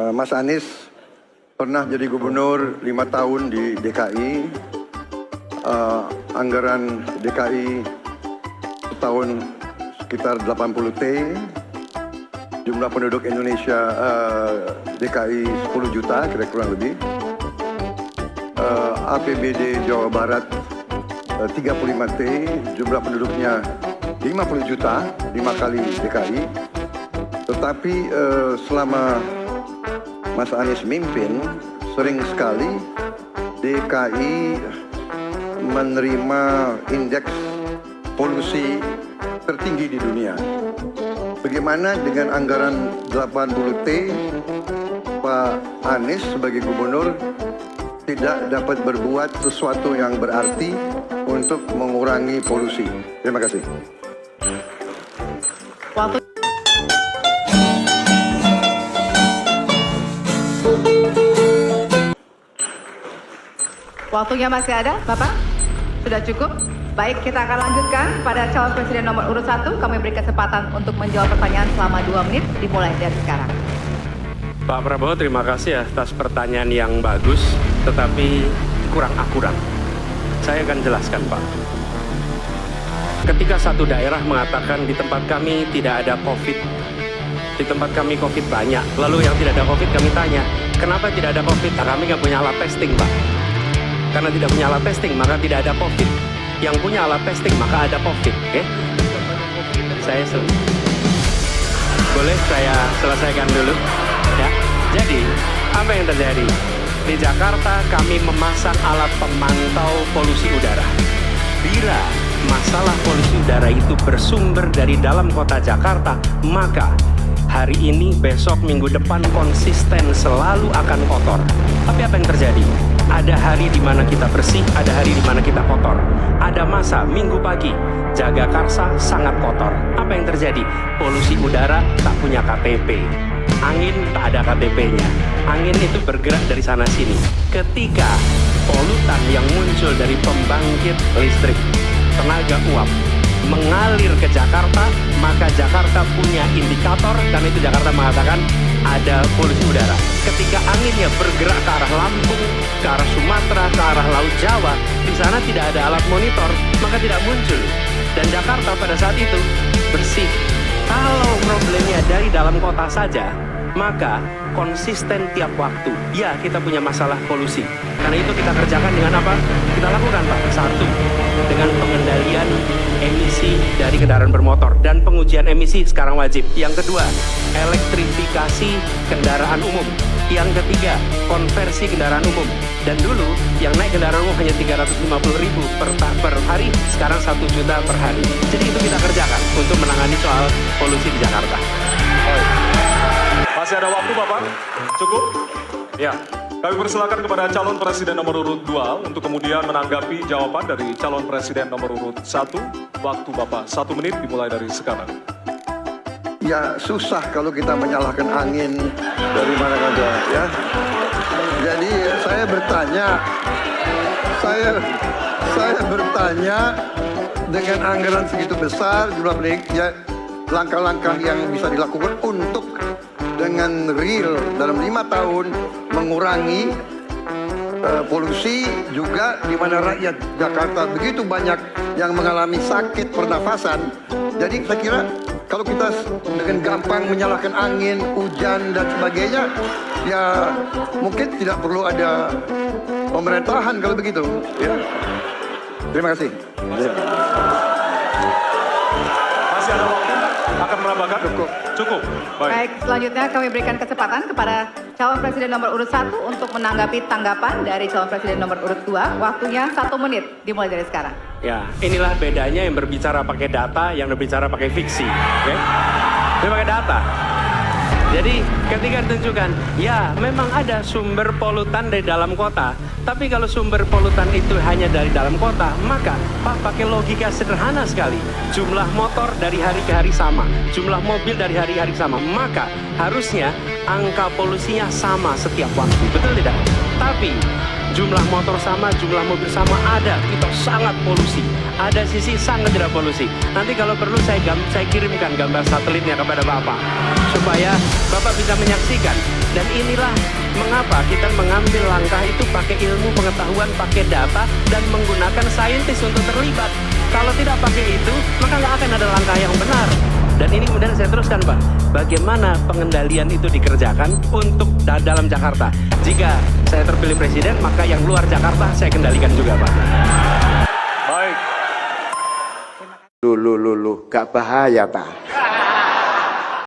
Mas Anies pernah jadi gubernur 5 tahun di DKI. Anggaran DKI setahun sekitar 80 T. Jumlah penduduk Indonesia DKI 10 juta kira-kira lebih. APBD Jawa Barat 35 T. Jumlah penduduknya 50 juta, 5 kali DKI. Tetapi selama Mas Anies mimpin, sering sekali DKI menerima indeks polusi tertinggi di dunia. Bagaimana dengan anggaran 80 T, Pak Anies sebagai gubernur tidak dapat berbuat sesuatu yang berarti untuk mengurangi polusi? Terima kasih. Waktunya masih ada, Bapak? Sudah cukup? Baik, kita akan lanjutkan pada calon presiden nomor urut 1. Kami beri kesempatan untuk menjawab pertanyaan selama 2 menit, dimulai dari sekarang. Pak Prabowo, terima kasih atas pertanyaan yang bagus, tetapi kurang akurat. Saya akan jelaskan, Pak. Ketika satu daerah mengatakan di tempat kami tidak ada COVID, di tempat kami COVID banyak, lalu yang tidak ada COVID kami tanya, kenapa tidak ada COVID? Nah, kami nggak punya alat testing, Pak. Karena tidak punya alat testing, maka tidak ada COVID. Yang punya alat testing, maka ada COVID. Oke? Boleh saya selesaikan dulu? Ya. Jadi, apa yang terjadi? Di Jakarta kami memasang alat pemantau polusi udara. Bila masalah polusi udara itu bersumber dari dalam kota Jakarta, maka hari ini, besok, minggu depan konsisten selalu akan kotor. Tapi apa yang terjadi? Ada hari di mana kita bersih, ada hari di mana kita kotor. Ada masa minggu pagi, Jagakarsa sangat kotor. Apa yang terjadi? Polusi udara tak punya KTP. Angin tak ada KTP-nya. Angin itu bergerak dari sana sini. Ketika polutan yang muncul dari pembangkit listrik tenaga uap mengalir ke Jakarta, maka Jakarta punya indikator, karena itu Jakarta mengatakan ada polusi udara. Ketika anginnya bergerak ke arah Lampung, ke arah Sumatera, ke arah Laut Jawa, di sana tidak ada alat monitor, maka tidak muncul. Dan Jakarta pada saat itu bersih. Kalau problemnya dari dalam kota saja, maka konsisten tiap waktu. Ya, kita punya masalah polusi. Karena itu kita kerjakan dengan apa? Kita lakukan, Pak. Satu, dengan pengendalian emisi dari kendaraan bermotor dan pengujian emisi sekarang wajib. Yang kedua, elektrifikasi kendaraan umum. Yang ketiga, konversi kendaraan umum. Dan dulu yang naik kendaraan umum hanya 350.000 per hari, sekarang 1 juta per hari. Jadi itu kita kerjakan untuk menangani soal polusi di Jakarta. Masih ada waktu, Bapak? Cukup? Ya. Kami persilakan kepada calon presiden nomor urut 2 untuk kemudian menanggapi jawaban dari calon presiden nomor urut 1. Waktu Bapak 1 menit dimulai dari sekarang. Ya, susah kalau kita menyalahkan angin dari mana saja, ya. Jadi saya bertanya dengan anggaran segitu besar, jumlah penduduk, ya, langkah-langkah yang bisa dilakukan untuk dengan real dalam 5 tahun mengurangi polusi, juga di mana rakyat Jakarta begitu banyak yang mengalami sakit pernafasan. Jadi saya kira kalau kita dengan gampang menyalahkan angin, hujan dan sebagainya, ya mungkin tidak perlu ada pemerintahan kalau begitu. Ya. Terima kasih. Masih ada waktu? Akan menambahkan? Cukup. Baik, selanjutnya kami berikan kesempatan kepada calon presiden nomor urut 1 untuk menanggapi tanggapan dari calon presiden nomor urut 2. Waktunya 1 menit, dimulai dari sekarang. Ya, inilah bedanya yang berbicara pakai data, yang berbicara pakai fiksi. Okay? Dia pakai data. Jadi ketika ditunjukkan, ya memang ada sumber polutan dari dalam kota. Tapi kalau sumber polutan itu hanya dari dalam kota, maka Pak pakai logika sederhana sekali. Jumlah motor dari hari ke hari sama, jumlah mobil dari hari ke hari sama. Maka harusnya angka polusinya sama setiap waktu. Betul tidak? Tapi jumlah motor sama, jumlah mobil sama, ada kita sangat polusi, ada sisi sangat tidak polusi. Nanti kalau perlu saya kirimkan gambar satelitnya kepada Bapak. supaya Bapak bisa menyaksikan. Dan inilah mengapa kita mengambil langkah itu pakai ilmu pengetahuan, pakai data, dan menggunakan saintis untuk terlibat. Kalau tidak pakai itu, maka nggak akan ada langkah yang benar. Dan ini kemudian saya teruskan, Pak, bagaimana pengendalian itu dikerjakan untuk dalam Jakarta. Jika saya terpilih presiden, maka yang luar Jakarta saya kendalikan juga, Pak. Baik. Lu, gak bahaya, tak?